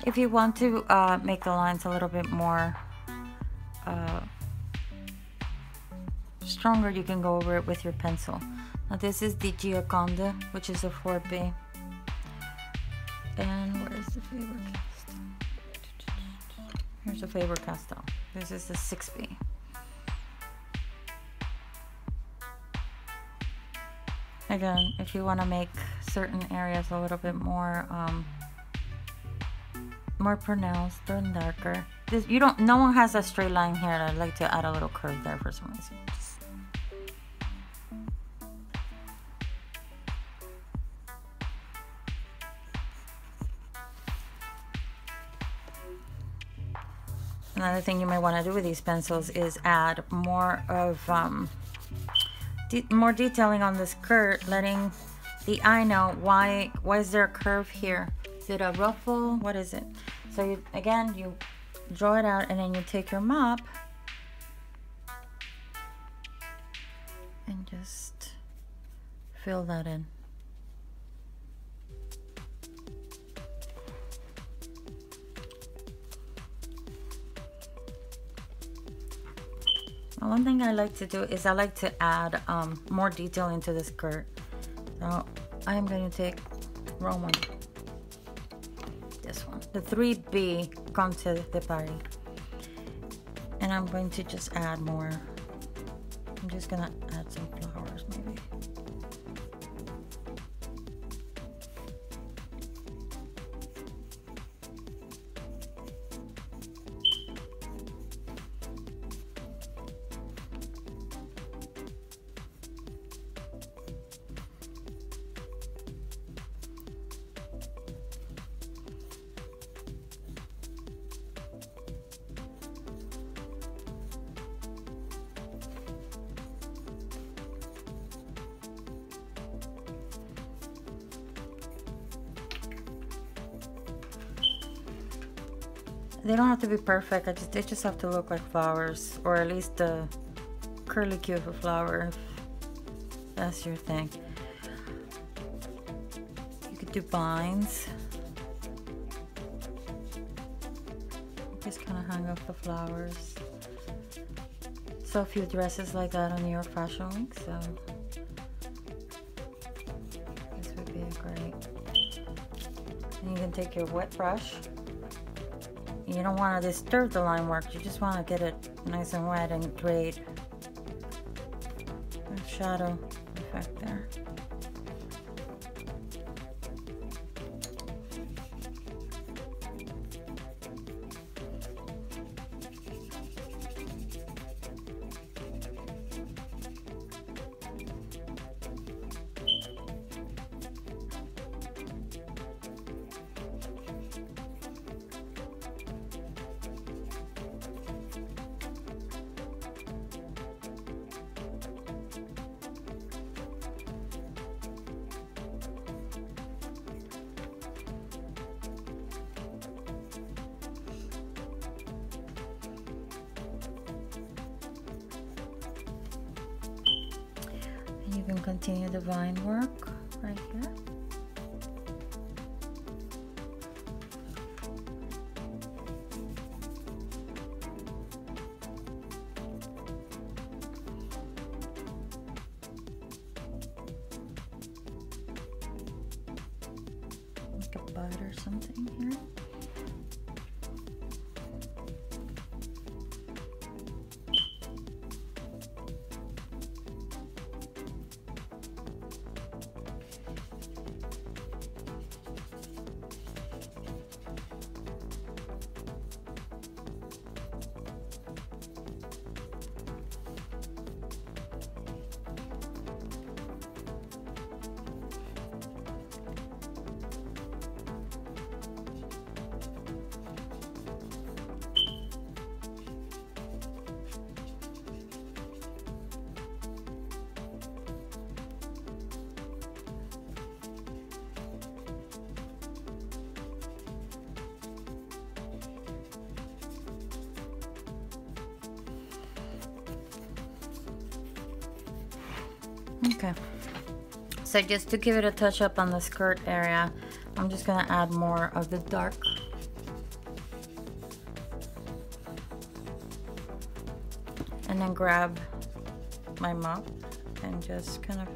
If you want to make the lines a little bit more stronger, you can go over it with your pencil. Now this is the Gioconda, which is a 4B. And where is the Faber-Castell? Here's a Faber-Castell. This is the 6B. Again, if you want to make certain areas a little bit more more pronounced or darker. This, no one has a straight line here. I'd like to add a little curve there for some reason. Another thing you might want to do with these pencils is add more of more detailing on the skirt, letting the eye know why is there a curve here. Is it a ruffle? What is it? So you draw it out, and then you take your mop and just fill that in. One thing I like to do is I like to add more detail into the skirt. So I'm going to take Roman, this one, the 3B Comte de Paris, and I'm going to just add more. I'm just going to add some flowers maybe. They don't have to be perfect. They just have to look like flowers, or at least a curlicue of a flower, if that's your thing. You could do binds. Just kind of hang up the flowers. Saw a few dresses like that on New York Fashion Week, so this would be great. And you can take your wet brush. You don't want to disturb the line work, you just want to get it nice and wet and create a shadow effect there. You can continue the vine work right here. Like a bud or something here. Okay, so just to give it a touch up on the skirt area, I'm just gonna add more of the dark. And then grab my mop and just kind of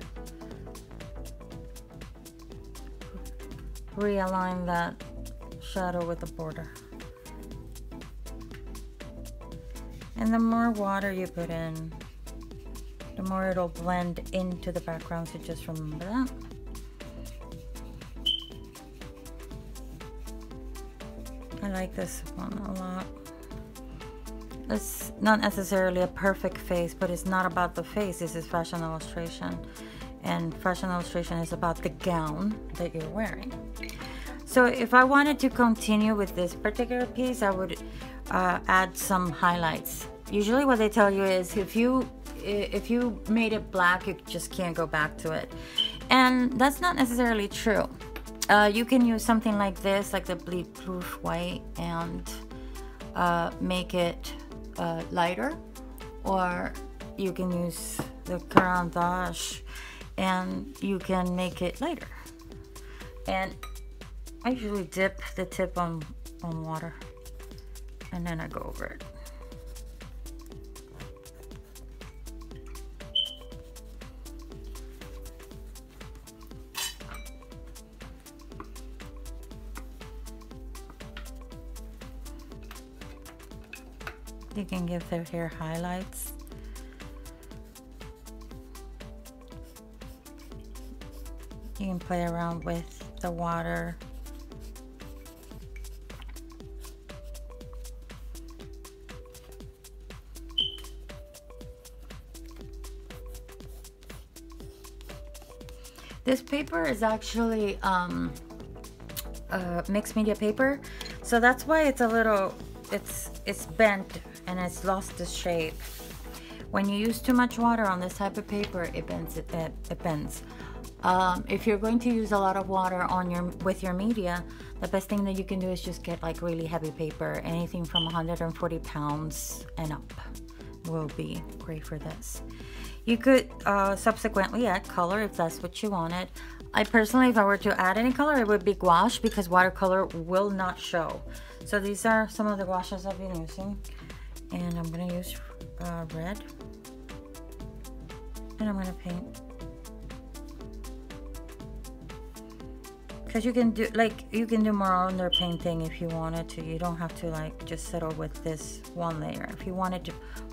realign that shadow with the border. And the more water you put in, the more it'll blend into the background, so just remember that. I like this one a lot. It's not necessarily a perfect face, but it's not about the face. This is fashion illustration, and fashion illustration is about the gown that you're wearing. So if I wanted to continue with this particular piece, I would add some highlights. Usually what they tell you is if you made it black, you just can't go back to it, and that's not necessarily true. You can use something like this, like the bleed proof white, and make it lighter, or you can use the crayon dash and you can make it lighter. And I usually dip the tip on water and then I go over it. You can give their hair highlights. You can play around with the water. This paper is actually mixed media paper, so that's why it's a little, it's bent and it's lost its shape. When you use too much water on this type of paper, it bends. It bends. If you're going to use a lot of water on with your media, the best thing that you can do is just get like really heavy paper. Anything from 140 pounds and up will be great for this. You could subsequently add color if that's what you wanted. I personally, if I were to add any color, it would be gouache, because watercolor will not show. So these are some of the gouaches I've been using, and I'm gonna use red, and I'm gonna paint. Because you can do more under painting if you wanted to. You don't have to like just settle with this one layer. If you wanted to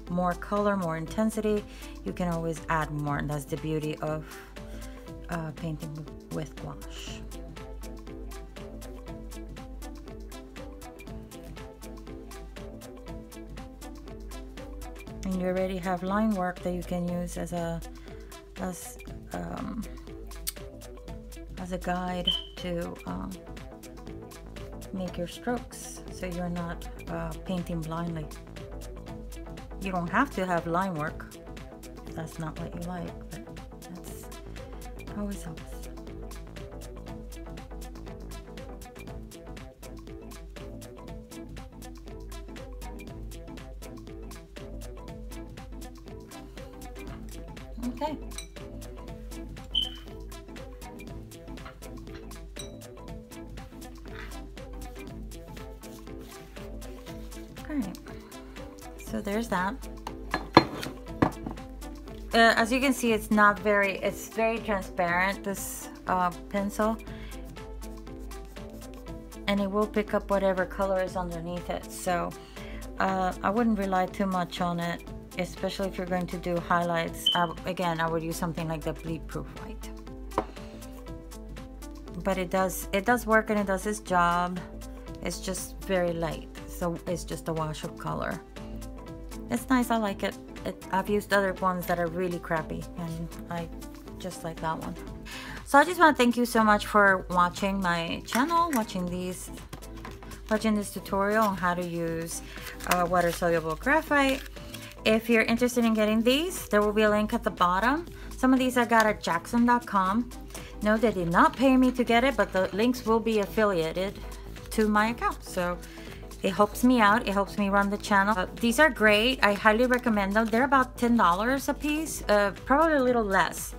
more color, more intensity, you can always add more, and that's the beauty of painting with gouache. And you already have line work that you can use as a guide to make your strokes, so you're not painting blindly. You don't have to have line work if that's not what you like, but that's always helps. Okay. Alright, so there's that. As you can see, it's very transparent, this pencil, and it will pick up whatever color is underneath it. So I wouldn't rely too much on it, especially if you're going to do highlights. Again, I would use something like the bleed proof white. But it does work, and it does its job. It's just very light, so it's just a wash of color. It's nice, I like it. I've used other ones that are really crappy, and I just like that one. So I just want to thank you so much for watching my channel, watching this tutorial on how to use water soluble graphite. If you're interested in getting these, there will be a link at the bottom. Some of these I got at jackson.com. No, they did not pay me to get it, but the links will be affiliated to my account, so it helps me out. It helps me run the channel. These are great. I highly recommend them. They're about $10 a piece, probably a little less.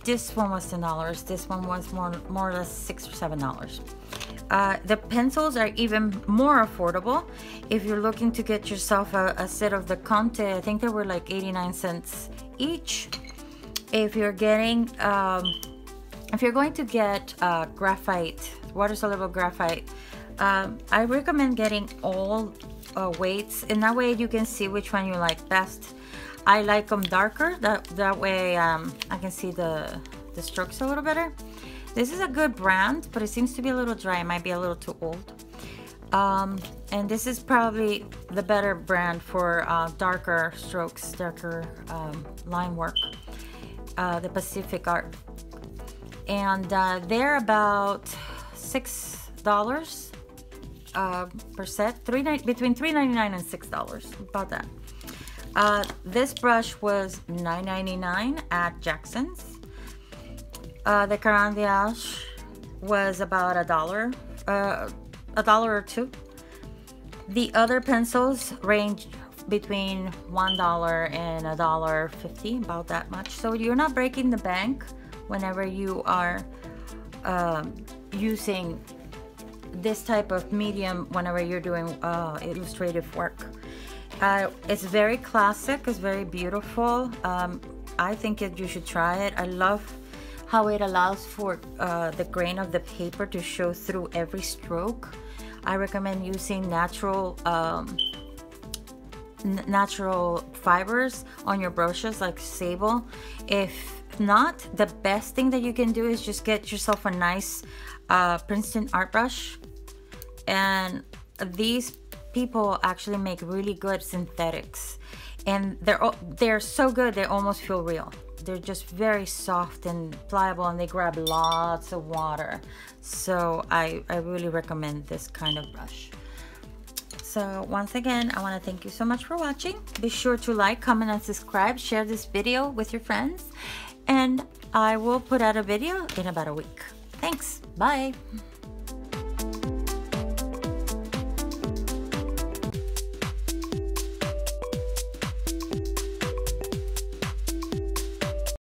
this one was $10. This one was more or less $6 or $7. The pencils are even more affordable. If you're looking to get yourself a set of the Conte, I think they were like 89 cents each. If you're getting, if you're going to get graphite, water soluble graphite, I recommend getting all weights, and that way you can see which one you like best. I like them darker, that way I can see the strokes a little better. This is a good brand, but it seems to be a little dry. It might be a little too old. And this is probably the better brand for darker strokes, darker line work, the Pacific Art. And they're about $6 per set, between $3.99 and $6, about that. This brush was $9.99 at Jackson's. The Crayon d'Ache was about $1 or $2. The other pencils range between $1 and $1.50, about that much. So you're not breaking the bank whenever you are using this type of medium whenever you're doing illustrative work. It's very classic, it's very beautiful. I think you should try it. I love how it allows for the grain of the paper to show through every stroke. I recommend using natural fibers on your brushes, like sable. If not, the best thing that you can do is just get yourself a nice Princeton art brush. And these people actually make really good synthetics, and they're so good they almost feel real. They're just very soft and pliable, and they grab lots of water. So I really recommend this kind of brush. So once again, I want to thank you so much for watching. Be sure to like, comment, and subscribe. Share this video with your friends, and I will put out a video in about a week. Thanks. Bye.